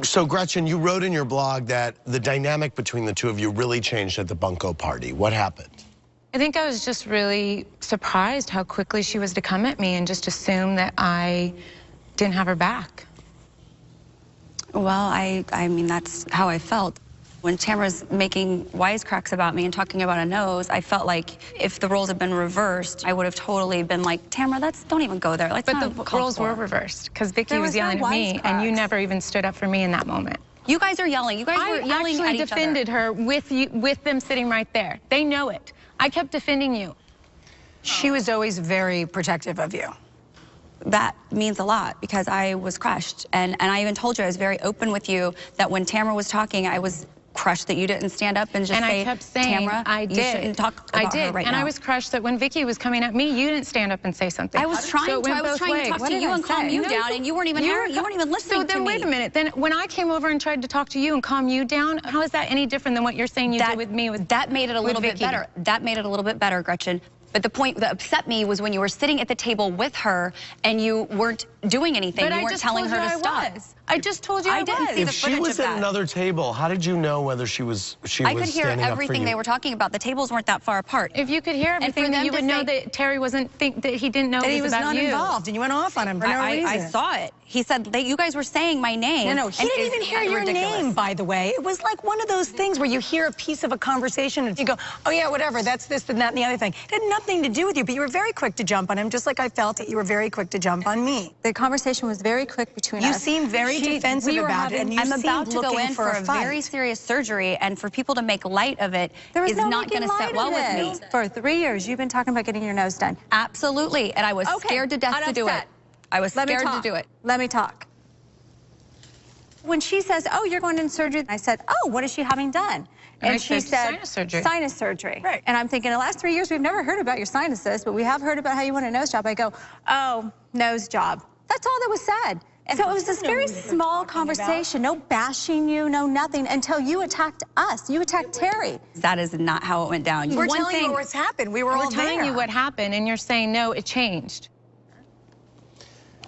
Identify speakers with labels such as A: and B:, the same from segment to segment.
A: So Gretchen, you wrote in your blog that the dynamic between the two of you really changed at the Bunko party. What happened?
B: I think I was just really surprised how quickly she was to come at me and just assume that I didn't have her back.
C: Well, I mean, that's how I felt. When Tamra's making wisecracks about me and talking about a nose, I felt like if the roles had been reversed, I would have totally been like, Tamra, don't even go there. Like,
B: but the roles were reversed because Vicky was yelling at me, and you never even stood up for me in that moment.
C: You guys are yelling. You guys were yelling at each other. I actually
B: defended her with them sitting right there. They know it. I kept defending you.
D: She was always very protective of you.
C: That means a lot because I was crushed. And I even told you I was very open with you that when Tamra was talking, I was crushed that you didn't stand up and just say,
B: I kept saying,
C: Tamra,
B: I did.
C: You shouldn't talk about her right
B: and
C: now.
B: I was crushed that when Vicky was coming at me, you didn't stand up and say something.
C: I was trying to talk to you and calm you down, and you weren't even listening to me.
B: So then wait a minute. Then when I came over and tried to talk to you and calm you down, how is that any different than what you're saying you did with me?
C: That made it a little bit better. That made it a little bit better, Gretchen. But the point that upset me was when you were sitting at the table with her and you weren't doing anything. You weren't telling her to stop.
B: I just told you I
C: didn't see the footage of that.
A: If she was at another table, how did you know whether she was
C: I could hear everything they were talking about. The tables weren't that far apart.
B: If you could hear everything, then you would know that Terry that he didn't know
D: that he was
B: not
D: involved, and you went off on him for no reason.
C: I saw it. He said that you guys were saying my name.
D: No, he didn't even hear your name, by the way. It was like one of those things where you hear a piece of a conversation and you go, oh yeah, whatever, that's this and that and the other thing. It had nothing to do with you, but you were very quick to jump on him, just like I felt that you were very quick to jump on me.
E: The conversation was very quick between us.
D: You seemed very defensive about it, and you
C: I'm
D: seemed
C: about to go in for a
D: fight.
C: very serious surgery, and for people to make light of it is not going to sit well with me.
E: For 3 years, you've been talking about getting your nose done.
C: Absolutely, and I was scared to death to do it. I was scared to do it.
E: Let me talk. When she says, oh, you're going into surgery, I said, oh, what is she having done?
B: And she said, sinus surgery.
E: Sinus surgery.
D: Right.
E: And I'm thinking, the last 3 years, we've never heard about your sinuses, but we have heard about how you want a nose job. I go, oh, nose job. That's all that was said. And so it was this very small conversation, no bashing you, no nothing, until you attacked us. You attacked Terry.
C: That is not how it went down.
D: We're telling you what's happened. We were all there.
B: We're telling you what happened, and you're saying, no, it changed.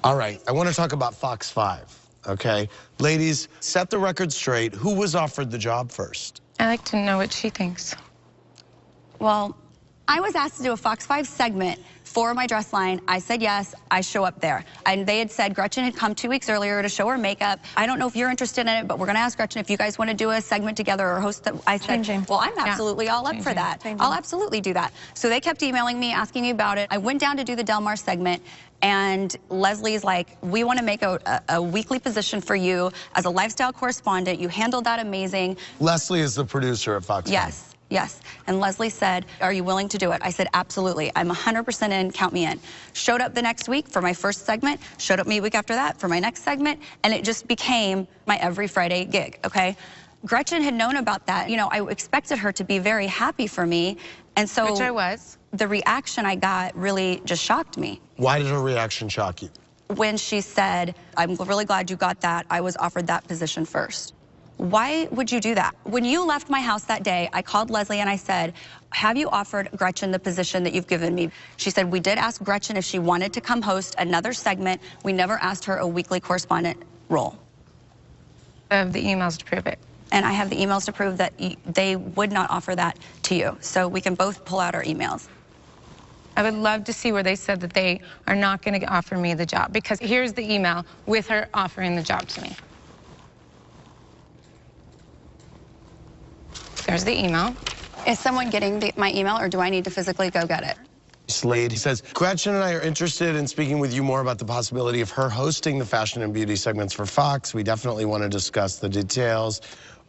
A: All right, I want to talk about Fox 5. Okay, ladies, set the record straight. Who was offered the job first?
B: I like to know what she thinks.
C: Well, I was asked to do a Fox 5 segment for my dress line. I said yes, I show up there. And they had said Gretchen had come 2 weeks earlier to show her makeup. I don't know if you're interested in it, but we're gonna ask Gretchen if you guys wanna do a segment together or host it. I said, well, I'm absolutely all up for that. I'll absolutely do that. So they kept emailing me, asking me about it. I went down to do the Del Mar segment, and Leslie's like, we want to make a weekly position for you as a lifestyle correspondent. You handled that amazing.
A: Leslie is the producer at Fox 5.
C: Yes. Yes, and Leslie said, are you willing to do it? I said, absolutely, I'm 100% in, count me in. Showed up the next week for my first segment, showed up me a week after that for my next segment, and it just became my every Friday gig, okay? Gretchen had known about that. You know, I expected her to be very happy for me, and so—
B: Which I was.
C: The reaction I got really just shocked me.
A: Why did her reaction shock you?
C: When she said, I'm really glad you got that, I was offered that position first. Why would you do that? When you left my house that day, I called Leslie and I said, have you offered Gretchen the position that you've given me? She said, we did ask Gretchen if she wanted to come host another segment. We never asked her a weekly correspondent role.
B: I have the emails to prove it.
C: And I have the emails to prove that they would not offer that to you. So we can both pull out our emails.
B: I would love to see where they said that they are not going to offer me the job, because here's the email with her offering the job to me. There's the email.
C: Is someone getting my email, or do I need to physically go get it?
A: Slade, he says, Gretchen and I are interested in speaking with you more about the possibility of her hosting the fashion and beauty segments for Fox. We definitely want to discuss the details,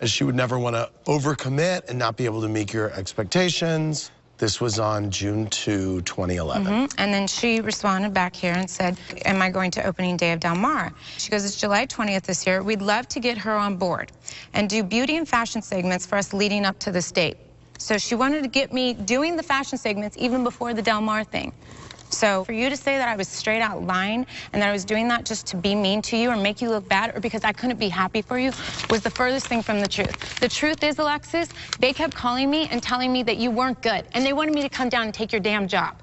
A: as she would never want to overcommit and not be able to meet your expectations. This was on June 2, 2011.
B: And then she responded back here and said, am I going to opening day of Del Mar? She goes, it's July 20th this year. We'd love to get her on board and do beauty and fashion segments for us leading up to this date. So she wanted to get me doing the fashion segments even before the Del Mar thing. So for you to say that I was straight out lying and that I was doing that just to be mean to you or make you look bad or because I couldn't be happy for you was the furthest thing from the truth. The truth is, Alexis, they kept calling me and telling me that you weren't good and they wanted me to come down and take your damn job.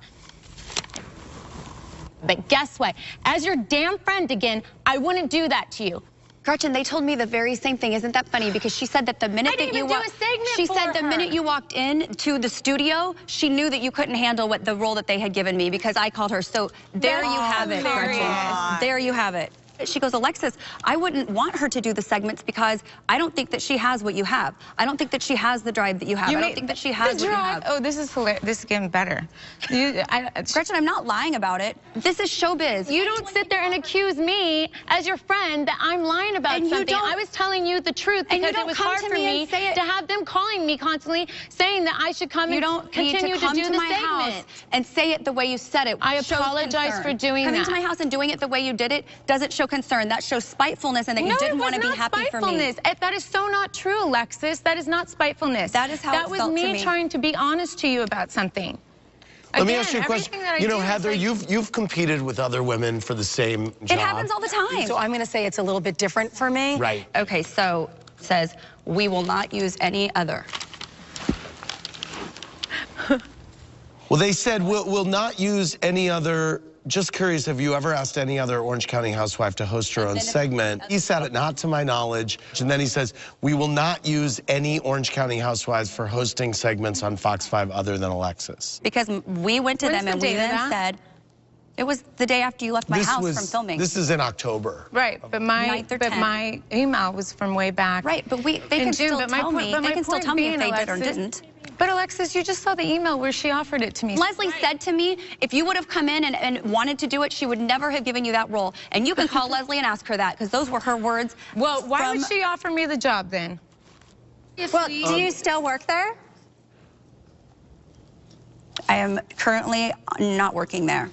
B: But guess what? As your damn friend again, I wouldn't do that to you.
C: Gretchen, they told me the very same thing. Isn't that funny? Because she said that the minute that you walked, she said the minute you walked in to the studio, she knew that you couldn't handle the role that they had given me because I called her. So there you have it, Gretchen. There you have it. She goes, Alexis, I wouldn't want her to do the segments because I don't think that she has what you have. I don't think that she has the drive that you have. I don't think that she has what you have.
B: Oh, this is hilarious. This is getting better.
C: Gretchen, I'm not lying about it. This is showbiz.
F: You don't sit there and accuse me as your friend that I'm lying about something. I was telling you the truth because it was hard for me to have them calling me constantly saying that I should come and continue to do the segment.
C: And say it the way you said it.
F: I apologize for doing that.
C: Coming to my house and doing it the way you did it doesn't show concern. That shows spitefulness and that you didn't want to be happy for me.
F: That is so not true, Alexis. That is not spitefulness.
C: That is how it felt to me.
F: That was me trying to be honest to you about something.
A: Let me ask you a question. You know, Heather, you've competed with other women for the same job.
C: It happens all the time.
D: So I'm going to say it's a little bit different for me.
A: Right.
C: Okay, so it says, we will not use any other.
A: Well, they said we'll not use any other. Just curious, have you ever asked any other Orange County housewife to host her own segment? He said it, not to my knowledge. And then he says, we will not use any Orange County housewives for hosting segments on Fox 5 other than Alexis.
C: Because we went to them and we then said, it was the day after you left my house from filming.
A: This is in October.
B: Right, but my email was from way back.
C: Right, but they can still tell me. They can still tell me if they did or didn't.
B: But Alexis, you just saw the email where she offered it to me.
C: Leslie said to me, if you would have come in and wanted to do it, she would never have given you that role. And you can call Leslie and ask her that, because those were her words.
B: Well, why would she offer me the job then?
E: Well, do you still work there?
C: I am currently not working there.